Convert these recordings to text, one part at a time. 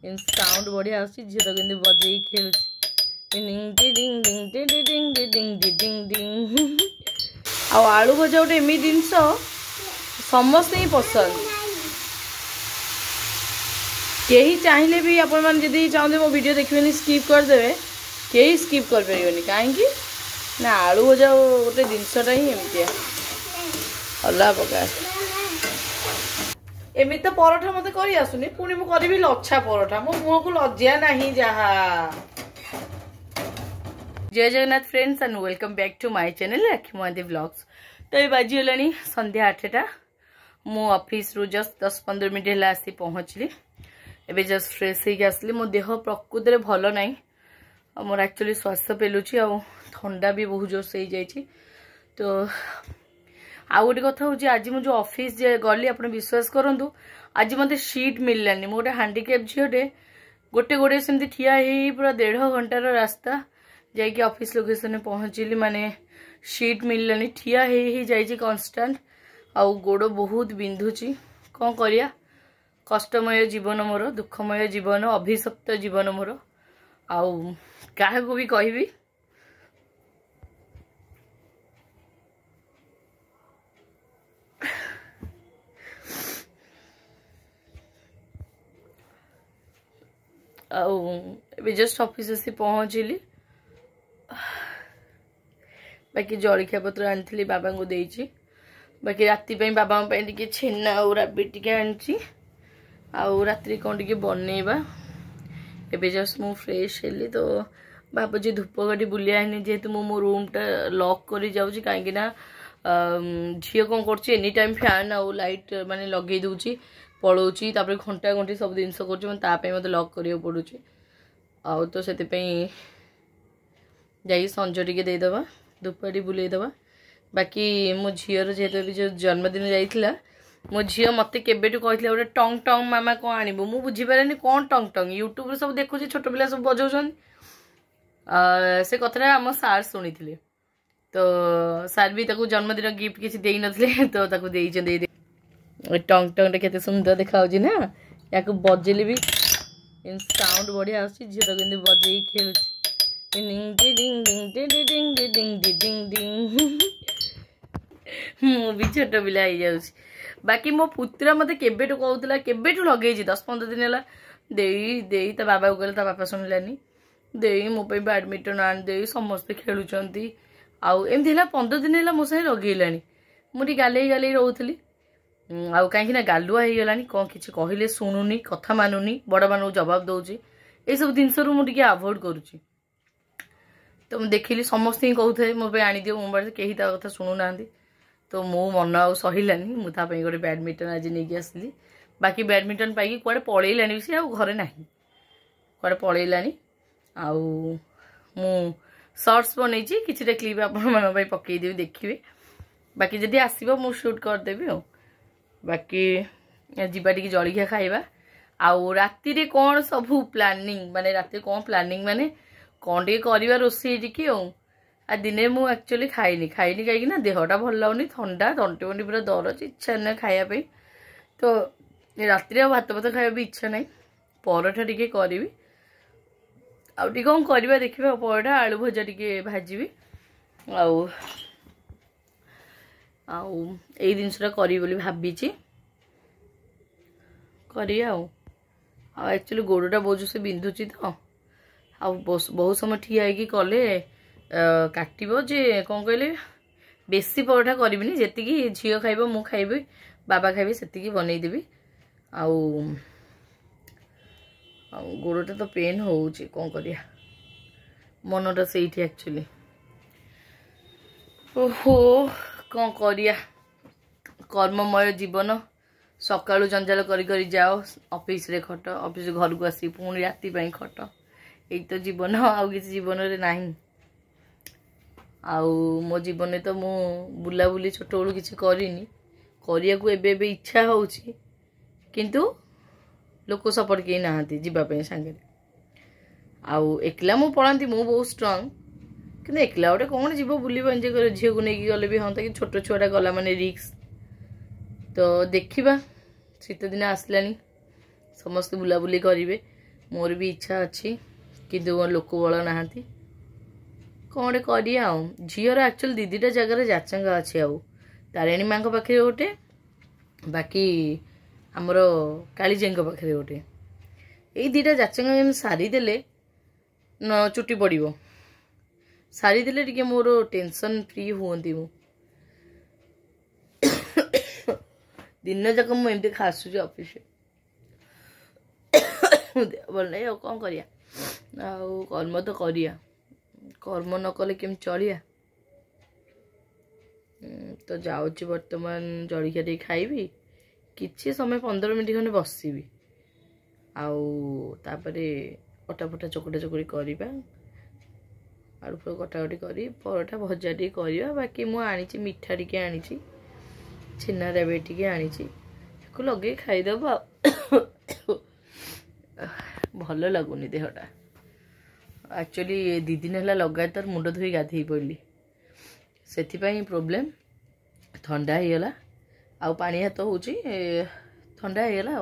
Sound बढ़िया आसी झील तो केमती बजे खेल आलू भजा गोटे एमती जिनस समस्त ही पसंद कहीं चाहिए भी आपण मैंने चाहते मो वीडियो देखिए स्किप करदे कहीं स्किप कर पारे कहीं ना आलू भजा गोटे जिनसटा ही एमती अलग प्रकार एमती तो परोठा मत कर आसुनी पुणी मुझे लच्छा परोठा मो मुह को लज्जा नहीं जहा। जय Jagannath friends and welcome back to my channel Rakhi Mahanti vlogs. तो ये बाजीगलानी संध्या 8टा मु ऑफिस रु जस्ट 10-15 मिनट है आसी पहुँचली एबे जस्ट फ्रेश हो आसली मो देह प्रकृति में भल ना मोर एक्चुअली श्वास पेलुची आ ठंडा भी बहुत जोर से जाइए। तो आ गोटे कथा हूँ आज मुझे ऑफिस गली आप विश्वास करूँ आज मत सीट मिललानी मो गोटे हैंडिकैप झीटे गोटे गोटे सेमती ठिया पूरा 1.5 घंटार रास्ता जाकि ऑफिस लोकेशन में पहुँचली माने सीट मिललानी ठिया जाइए कन्स्टांट आउ गोड़ बहुत बिंधुची कौन करिया कष्टमय जीवन मोर दुखमय जीवन अभिशप्त जीवन मोर आउ क्या भी कहबी जस्ट ऑफिस आसी पहुँचली बाकी जलखिया पत्र आनी बाबा को देची बाकी राति बाबा टे छेना और राबिट टे आनी राति कौन टे बनइबा एबे जस्ट मु फ्रेश हेली तो बाबा जी धूपकाठी बुलिया जेहेतु मो रूमटा लॉक कर जाऊँगी कहीं झील कौन कर एनी टाइम फैन आउ लाइट माने लगे दूची पलाऊँगी घंटा घंटी सब जिन कर मत लॉक करा पड़ू आउ तो से संज टे देदेबा धूपकाठी बुलेदेबा बाकी मो झीर जेहेतु जो जन्मदिन जाइला मो झी मत केबेठू कहते गोटे टंग टंग मामा कौन आणबू मु बुझीपारे कौन टंग टंग यूट्यूब सब देखुची छोट पिला सब बजाउछन से कथा आम सार शुणी तो सार भी ताकू जन्मदिन गिफ्ट किसी दे नथिले तो ताकू देइछन टंग टंग केते सुंदर देखा ना या बजेले भी साउंड बढ़िया आसी झील तो केमती बजे खेल मु भी छोट पिला हो जाऊँ बाकी मो पुत्रा मत केबेठू कहूला केबेठू लगे 10-15 दिन है दे ता बाबा को कहले ता बापा शुणिलानी दे मो बैडमिंटन आन दे समस्ते खेलुंट आउ एमती 15 दिन है मो साथ लगेलानी मुझे गाले गाले रोली आउ कहीं गालुआ हो गलानी कौन किसी कहले शुणुनी कथा मानुनी बड़ मान जवाब दौची ये सब जिनस मुझे अवॉइड करुच्ची तो मुझे देखिली समस्त ही कहते मो आनी दियो मो बारे कहीं कथा शुणुना तो मो मन आ सहिलानी मुझे गोटे बैडमिंटन आज नहीं आसली बाकी बैडमिंटन पाई कुआडे पलैलानी सी घरे ना कुआडे पलैलानी आउ मु शॉर्ट्स बनई किसी क्लिप आप पकईदेवी देखिए बाकी जदि आसो मु शूट करदेवी बाकी जीवा टी जलखिया खाइबा आउ राति कौन सब प्लानिंग माने राति कौन प्लानिंग माने कौन टे करवा रोषे टी आ दिने मु एक्चुअली खाइनी कहीं देहटा भल लगुनि ठंडा तंटी बंटी पूरा दरज इच्छा ना खायापी तो राति भात भात खाया भी इच्छा ना परोठा टी करी आउ कौन करवा देखिए परोठा आलू भजा टी भाजी आउ यही जिनसा करी बोली भाभी करी एक्चुअली गोड़टा बहुत से बिंधुची तो आ बहुत समय ठिया कले काटो जे कौन कहले बेसी परोठा करी जी झील खाइब मु खाइबी बाबा खाइबे से बनईदेवी आउ गोड़टा तो पेन हो कौन करिया मनटा से एक्चुअली ओहो कौन करिया कर्ममय जीवन सकाळु जंजाल करी जाओ ऑफिस रे खट ऑफिस घर को आसी पुणी राति खट यही तो जीवन आउ किसी जीवन रे नाही आउ मो जीवन में तो मु बुलाबुली छोट बड़ू किसी करनी करिया को एबे इच्छा होउची किंतु लोक सपोर्ट कहीं ना जीवाई सांगे आउ एकला मु पढ़ाती मु बहुत स्ट्रांग कि एकला गोटे कौन जीव बुल एंजय कर झील को लेकिन गले भी हाँ कि छोट छुआटा गला माने रिक्स तो देखा शीत दिन आसलानी समस्त बुलाबुली करेंगे मोर भी इच्छा अच्छी किंतु लोक बल ना कौन करिया झीर एक्चुअली दीदीटा जगह जाचंगा अच्छी आउ तारिणी माँ पाखे गोटे बाकी आमर कालीजी पाखे गोटे यही दीटा जाचंगा सारीदेले न चुटी पड़ो सारीदेले टिके मोर टेंशन फ्री हुंती मु दिन जाक मुझे खासुच ऑफिस भल नहीं कौन करिया कर्म तो करिया कर्म न कले केम चलिया तो जाऊँगी बर्तमान जलिया टे खाइबी किसी समय 15 मिनट खंडे बसबी आउे अटा फटा चकुटा चकुड़ी करवा आलू फल कटाकटी कर परोठा भजा टे करवा बाकी मुझे मिठा टे आनी छेना रेबे टे आनी लगे खाईदेव भल लगुनि देहटा एक्चुअली 2 दिन है लगातार मुंड धोई गाधे पड़ली से प्रोब्लेम ठंडा होगला आउ पानी हाथ हो ठंडा होगला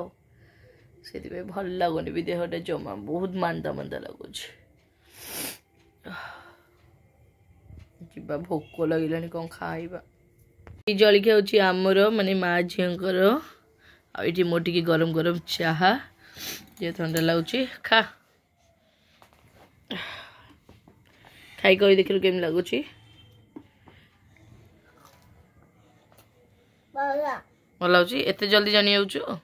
से भल लगुनि भी देहटा जमा बहुत मांदा मांदा लगुच भोक लगे कौन खाइबा जलिखिया हूँ आमर माने माँ झीर आईटी मोर टी गरम गरम चाहा ये ठंडा लगुच खा खाई कही देख केम लगुच भल लगुच एत जल्दी जानी जाऊँ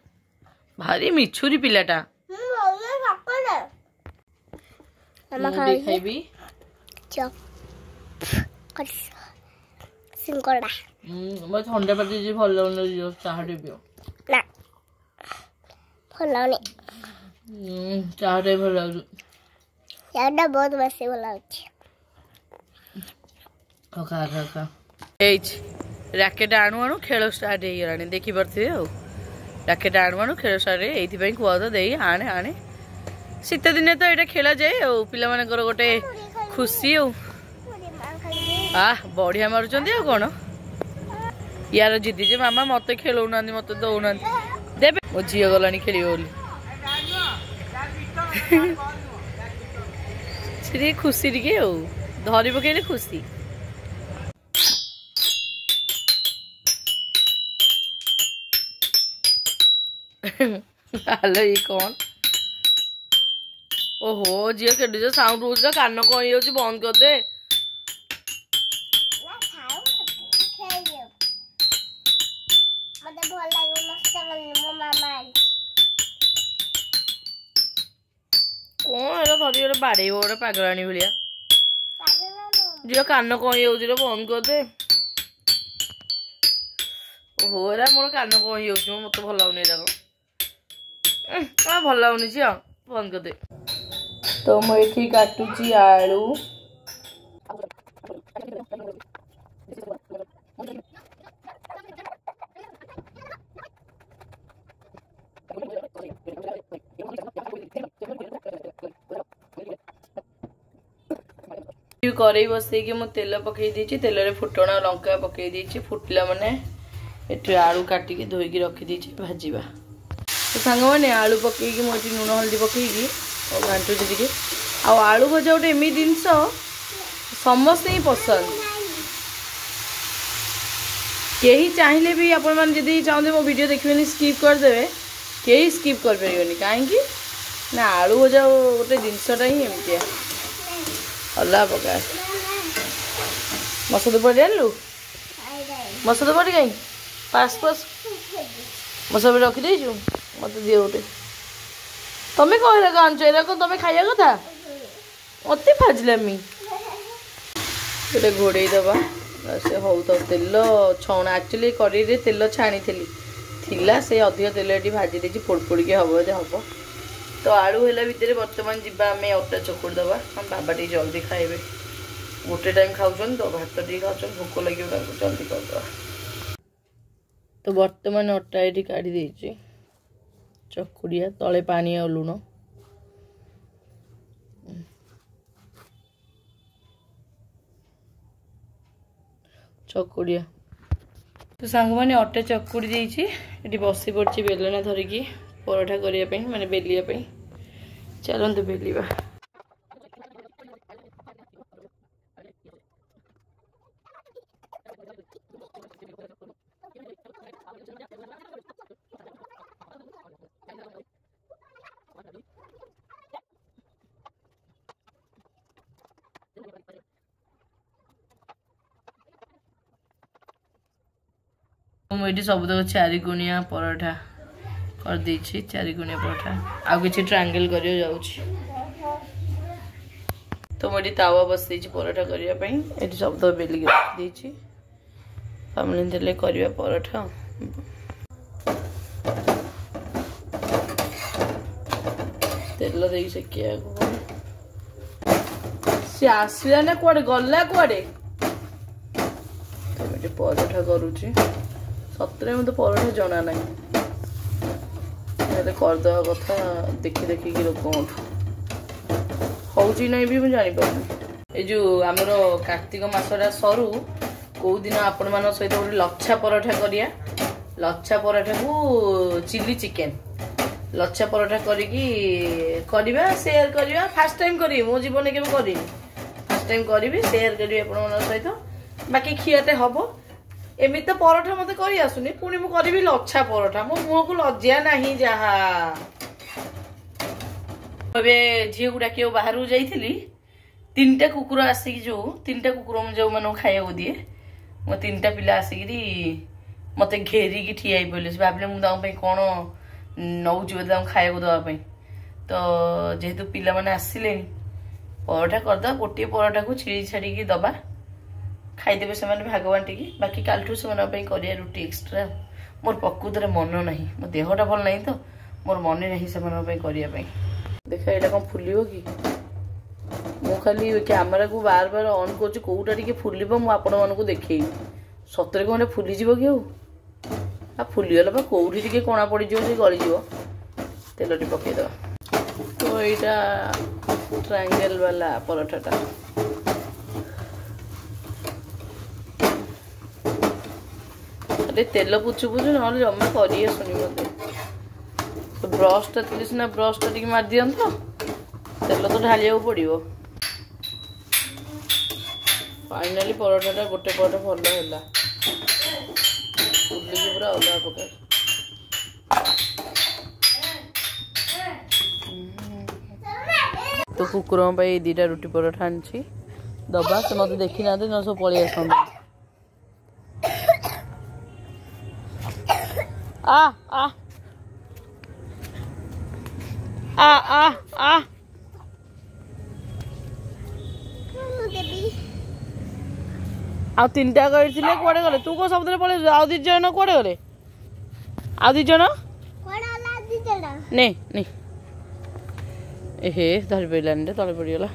भारी मिछुरी पिलाटा खाइबी मैं ठंडा पाती भल लगुन चाह टे पियो चाह टे भल लगुच बहुत बेसी भल खा खा खा राकेट आणु आणु खेल स्टार्ट हो गलानी देखी पारे राकेट आणु आणु खेल स्टार्ट ये खुआ तो दे आने आने शीत दिने तो यहाँ खेल जाए पिला मानकर गोटे खुशी बढ़िया मारुंच कौन यार जिदी जे मामा मत खेलौना मत दौना देवे मो झी गलानी खेल बोली खुशी टे धरी पकड़े खुशी हेलो ये कौन ओहो झील के साउंड हो कान कौन हो बंद कर दे कौन है धरी गोटे बाड़े गोटे पागलानी भाया झील कान कौन हो बंद कर दे ओहो एरा मोर कान कौन हो मत भल लगुनि भल लगुनि झील बंद कर दे तो मुझे काटुची आलू कड़ई बसैकी मु तेल पकई देछि तेल रे फुटण लंका पकई देछि फुटला माने एटे आलू काटिकी धोईकी रखी देछि भाजीबा तो सांग माने आलू पकईकी मु लुण हल्दी पकईकी घांटुची टिके आलू भजा गोटे एमि जिनस समस्ते ही पसंद कहीं चाहिए भी आपण मैंने जदि चाहते मो वीडियो देखिए स्किप करदे कहीं स्किप कर पारे कहीं ना आलू भजा गोटे जिनसटा ही एमती अल्लाह पका मसद पड़ जानलु मसद पड़ कहीं पास पास मसद रखीदे मत दिए गोटे तुम्हें कहला गांच एरा कौन तुम्हें खाया कथा मत फाजलामी गोटे घोड़े दबा से हो तो तेल छौना एक्चुअली कड़े तेल छाणी थिला से अधिक तेल ये भाजी देती पोड़ के हम हम तो आलू है भितर बर्तमान जीवा आम अटा चकुड़ दबा हम बाबा टे जल्दी खाइबे गोटे टाइम खाऊन तो भात टे खाऊन भोक लगे जल्दी करदे तो बर्तमान अटा ये काढ़ी देछि चकुड़िया तले पानी और लुण चकुड़िया तो सांग मैंने अटा चकुड़ी देछि बसी पड़ी बेलना धरिकी परोठा करने माने बेलिया चलते बेलिबा मुझे सब तक 4 गुणिया पराठा कर देछि 4 गुणिया पराठा आ किछि ट्रायंगल करियो जाउछि तो मुझे तावा बस देछि पराठा करिया पई एठी सब तक बेली के देछि हमने देले करिया पराठा तेल देई से किया को से आसिला ना कोडे गल्ला कोडे तो मुझे पराठा करूछि सतरे मत पराठा जना ना करदे कथा देखी देखी लोक हूँ ना भी मुझे जानी ये जो आमर कार्तिक मसटा सरू कौ दिन आपण मान सहित गोटे लच्छा पराठा करिया लच्छा पराठा को चिली चिकेन लच्छा पराठा करवा शेयर करवा फास्ट टाइम करी मो जीवन के फास्ट टाइम करी शेयर करी आपण सहित बाकी खियाटे हम एमती तो पराठा मत कर आसुनी पुणी मु करी लच्छा पराठा मो मुह को लज्जा नहीं जहा झील को डाक बाहर जाइली 3टा कुकुर आसिक जो 3टा कुकुर जो मान खाया दिए मो 3टा पिला आसिक मत घेरिकी ठिया पड़े भाविले मुझे कौन नौ खाया देवाई तो जेहेतु पिला माने आसिले पराठा करदा गोटे पराठा को छिड़ी छाड़ी दबा खाईदेवे से भाग बांटिकी बाकी कालठू से करिया रुटी एक्सट्रा मोर प्रकृत मन ना मो देहटा भल ना तो मोर मन नहीं से करने देखा यहाँ कौन फुल कि मु खाली कैमेरा को बार बार ऑन कर कौटा टे फुल मुझे मान देखे सतरे कौन फुलीज कि आ फुलीगला कौटी टे कणा पड़ से गलीज तेल टे पकईद तो यहाँ ट्रायंगल वाला पराठाटा अरे तेल पुचु पुचु ना जमा कर मत ब्रशटा थी सीना ब्रशटा टी मार दियंत तेल तो ढालिया पड़ो फाइनाली पराठाटा गोटे पराठा भल है फुलिकी पूरा अलग प्रकार तो कुकुर 2टा रुटी पराठा आनी दबा से मत देखी ना न सब पलि आस आ आ आ आ आ आ 3टा करथिले कोडे गले तू को शब्द पळे आ 2 जण कोडे गले आ 2 जण कोडाला 2 जण ने ने एहे धर बेलान रे तळे पड़ी गला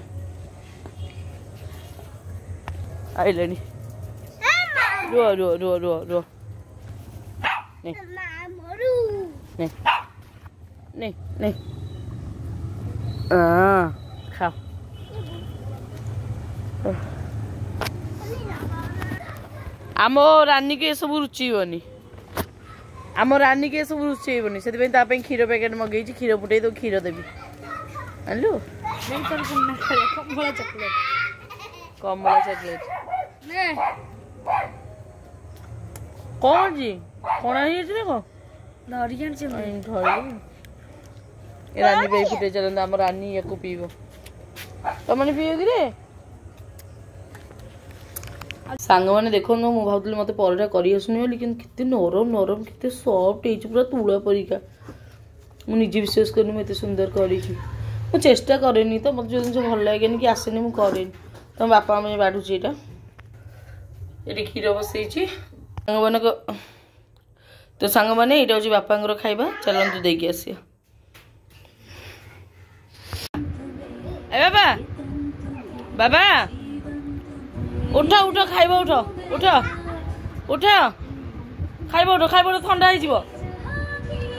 आइलेनी रो रो रो रो रो ने मरु ने ने ने खा आम रानी के सब रुचीबनी आम रानी के सब रुचीबनी से क्षीर पैकेट मगई क्षीर फुटे तो क्षीर देवी आनलु कमला चॉकलेट कौन जी कौन रानी पे फुटे चलता आम रानी या पीब तुमने पीओ कि सांग मैंने देखो मु भावुली मत पराठा कर आसुनी बोली कि नरम नरम के सफ्ट हो पूरा तुला परिका मुझे विश्वास करनी मुझे सुंदर करी चेष्टा कैनि तो मतलब जो जिन भल लगे कि आसेनि मुझे तुम बापा मुझे बाढ़ुची यहाँ ये क्षीर बसई सांग मान तो सांग मैंने यहाँ हूँ बापा खाଇବା चलतु देकी आसिया ए बाबा बाबा उठ उठ खाइब उठ उठ उठ खाइब उठ ठंडा हो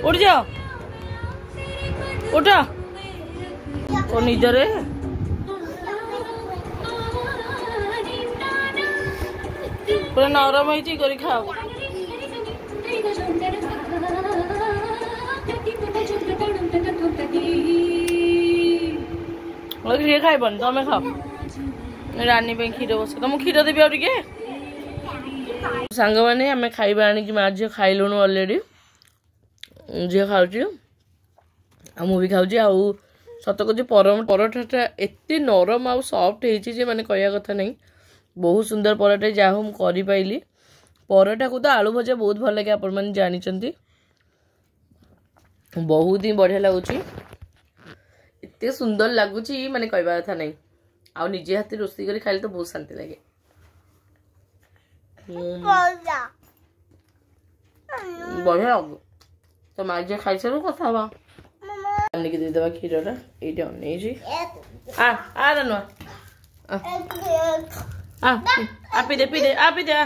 उठ जाओ उठ ओ निजरे पूरा नरम है करी खाओ किए खाइबन तुम खाओ रानी पे क्षीर बस तुम क्षीर देवी और टे सांग मैंने आम खाइबा आनिक माँ झील खाइलुणु अलरेडी झील खाऊँ भी खाऊँ आउ सत कह पराठा एत नरम आउ सफ्ट होती मैंने कहया कथा नहीं बहुत सुंदर पराठा जहाँ हूँ कर पराठा को तो आलू भजा बहुत भल लगे आपण मैंने जानते बहुत ही बढ़िया लगुच एत सुंदर लगुच माने कहवा कथा नहीं आ निजे हाथ रोषे कर खाइले तो बहुत शांति लगे बढ़िया लग तो माँ जी खाई सारू कथा रानी की देदेबा क्षीर ये नुआ आपी दे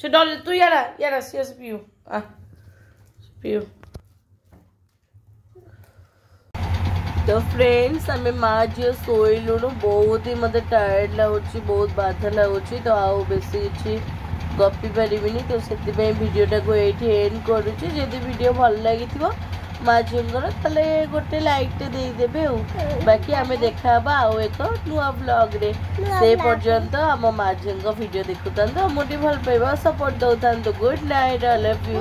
से डल तू यारा सी पियो पियो तो फ्रेंड्स आम माँ झील शोलुणु बहुत ही मत टायर्ड लगुच बहुत बाधा लगुच तो आउ बेसी किसी गपी पारिनी तो से भिडटा को ये एंड करुच्ची जदि वीडियो भल लगी माँ झील ताले गोटे लाइक देदेवे बाकी आम देखा आउ एक नुआ ब्लॉग रे से पर्यंत आम माँ झील वीडियो देखु था मुझे भल पाइबा सपोर्ट दौता good night I love you.